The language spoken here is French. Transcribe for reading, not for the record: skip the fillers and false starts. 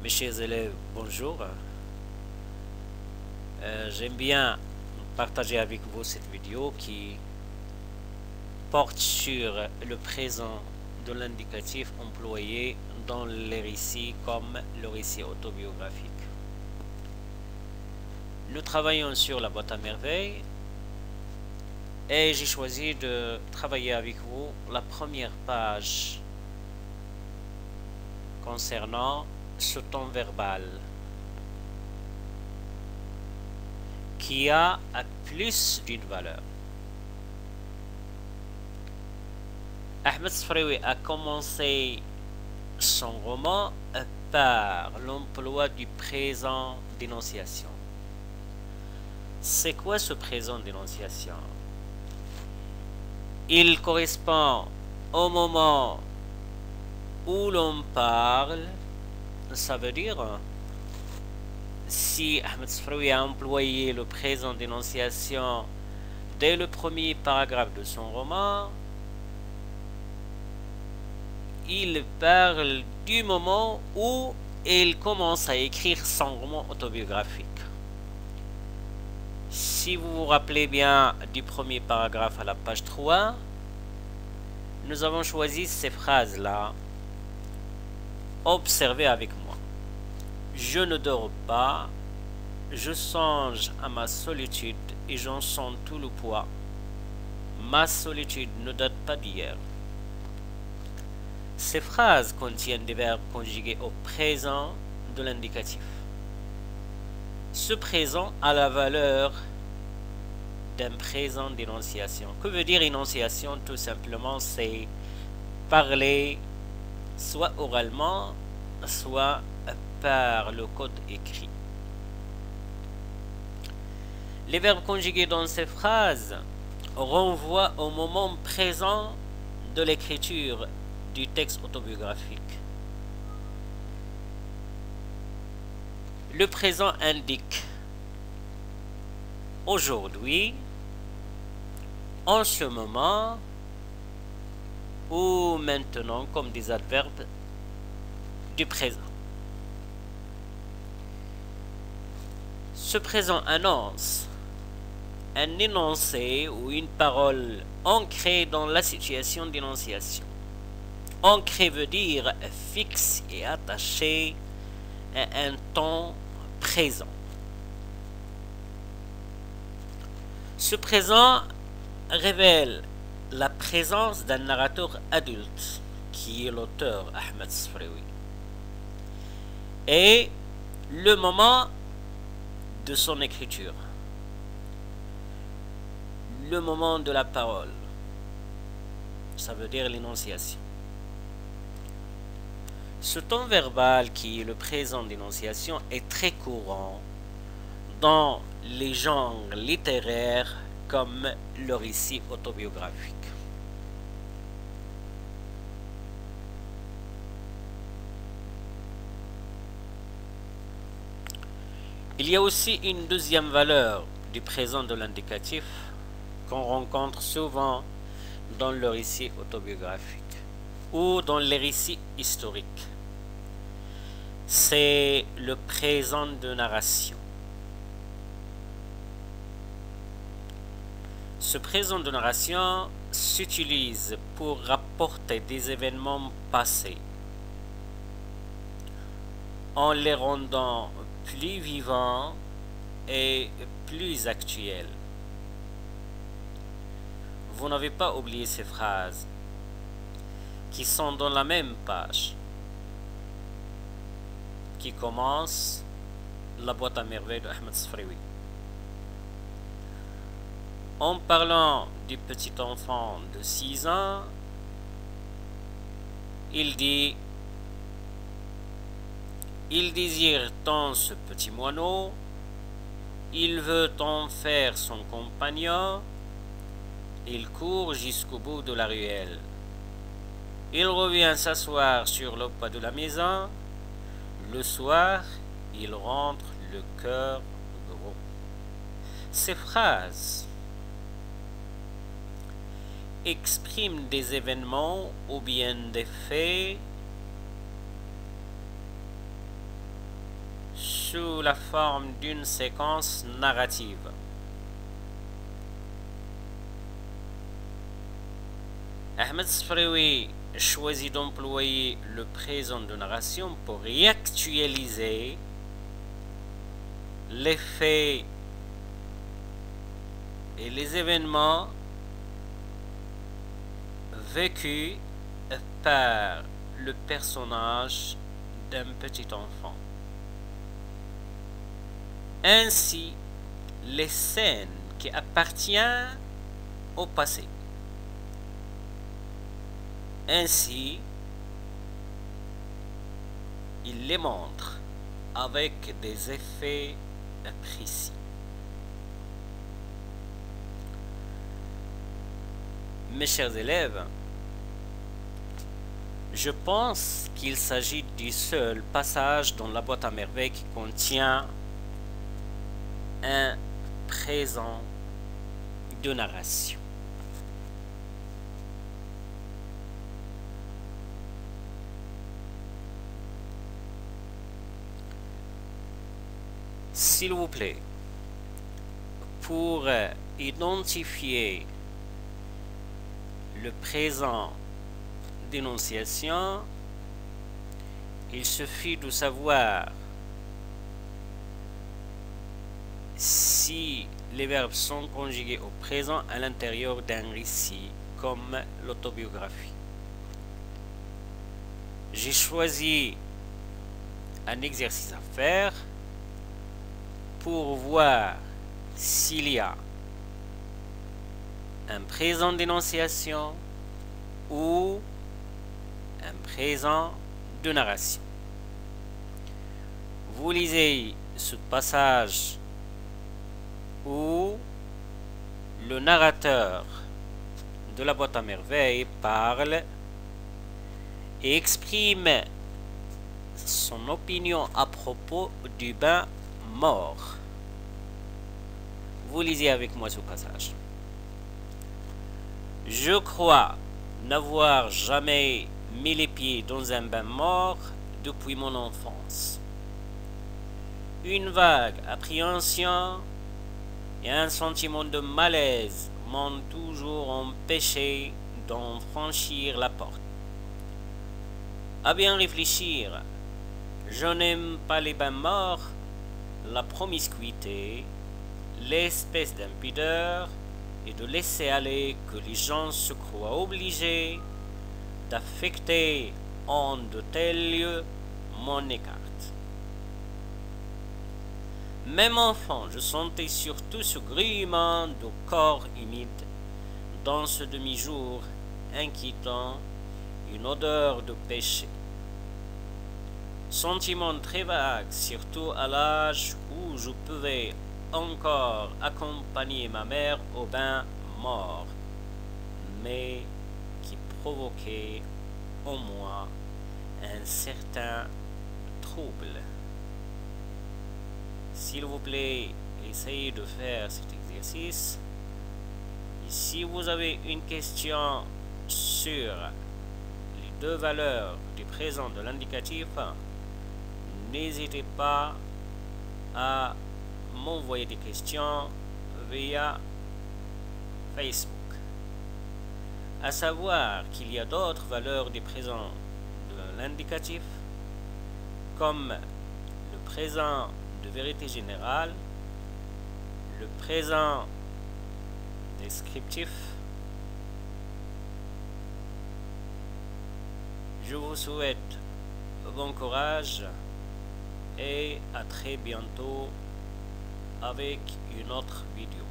Mes chers élèves, bonjour. J'aime bien partager avec vous cette vidéo qui porte sur le présent de l'indicatif employé dans les récits comme le récit autobiographique. Nous travaillons sur la boîte à merveilles et j'ai choisi de travailler avec vous la première page concernant ce temps verbal qui a plus d'une valeur. Ahmed Sfraoui a commencé son roman par l'emploi du présent d'énonciation. C'est quoi ce présent d'énonciation? Il correspond au moment où l'on parle. Ça veut dire, si Ahmed Sfraoui a employé le présent d'énonciation dès le premier paragraphe de son roman, il parle du moment où il commence à écrire son roman autobiographique. Si vous vous rappelez bien du premier paragraphe à la page 3, nous avons choisi ces phrases-là. Observez avec moi. Je ne dors pas, je songe à ma solitude et j'en sens tout le poids. Ma solitude ne date pas d'hier. Ces phrases contiennent des verbes conjugués au présent de l'indicatif. Ce présent a la valeur d'un présent d'énonciation. Que veut dire énonciation? Tout simplement, c'est parler soit oralement, soit par le code écrit. Les verbes conjugués dans ces phrases renvoient au moment présent de l'écriture du texte autobiographique. Le présent indique aujourd'hui, en ce moment, ou maintenant comme des adverbes du présent. Ce présent annonce un énoncé ou une parole ancrée dans la situation d'énonciation. Ancré veut dire fixe et attaché à un temps présent. Ce présent révèle la présence d'un narrateur adulte, qui est l'auteur Ahmed Sfraoui, et le moment de son écriture, le moment de la parole, ça veut dire l'énonciation. Ce temps verbal qui est le présent d'énonciation est très courant dans les genres littéraires comme le récit autobiographique. Il y a aussi une deuxième valeur du présent de l'indicatif qu'on rencontre souvent dans le récit autobiographique ou dans les récits historiques. C'est le présent de narration. Ce présent de narration s'utilise pour rapporter des événements passés en les rendant plus vivants et plus actuels. Vous n'avez pas oublié ces phrases qui sont dans la même page, qui commence la boîte à merveilles de Ahmed Sfraoui. En parlant du petit enfant de 6 ans, il dit: il désire tant ce petit moineau, il veut en faire son compagnon, il court jusqu'au bout de la ruelle. Il revient s'asseoir sur le pas de la maison. Le soir, il rentre le cœur gros. Ces phrases expriment des événements ou bien des faits sous la forme d'une séquence narrative. Ahmed Sfraoui choisit d'employer le présent de narration pour réactualiser les faits et les événements vécus par le personnage d'un petit enfant. Ainsi, les scènes qui appartiennent au passé. Ainsi, il les montre avec des effets précis. Mes chers élèves, je pense qu'il s'agit du seul passage dans la boîte à merveilles qui contient un présent de narration. S'il vous plaît, pour identifier le présent d'énonciation, il suffit de savoir si les verbes sont conjugués au présent à l'intérieur d'un récit comme l'autobiographie. J'ai choisi un exercice à faire pour voir s'il y a un présent d'énonciation ou un présent de narration. Vous lisez ce passage où le narrateur de la boîte à merveilles parle et exprime son opinion à propos du bain mort. Vous lisez avec moi ce passage. Je crois n'avoir jamais mis les pieds dans un bain mort depuis mon enfance. Une vague appréhension et un sentiment de malaise m'ont toujours empêché d'en franchir la porte. À bien réfléchir, je n'aime pas les bains morts, la promiscuité, l'espèce d'impudeur et de laisser aller que les gens se croient obligés d'affecter en de tels lieux mon écarte. Même enfant, je sentais surtout ce gréement de corps humide dans ce demi-jour inquiétant, une odeur de péché. Sentiment très vague, surtout à l'âge où je pouvais encore accompagner ma mère au bain mort, mais qui provoquait en moi un certain trouble. S'il vous plaît, essayez de faire cet exercice. Et si vous avez une question sur les deux valeurs du présent de l'indicatif, n'hésitez pas à m'envoyer des questions via Facebook. À savoir qu'il y a d'autres valeurs du présent de l'indicatif, comme le présent de vérité générale, le présent descriptif. Je vous souhaite bon courage et à très bientôt avec une autre vidéo.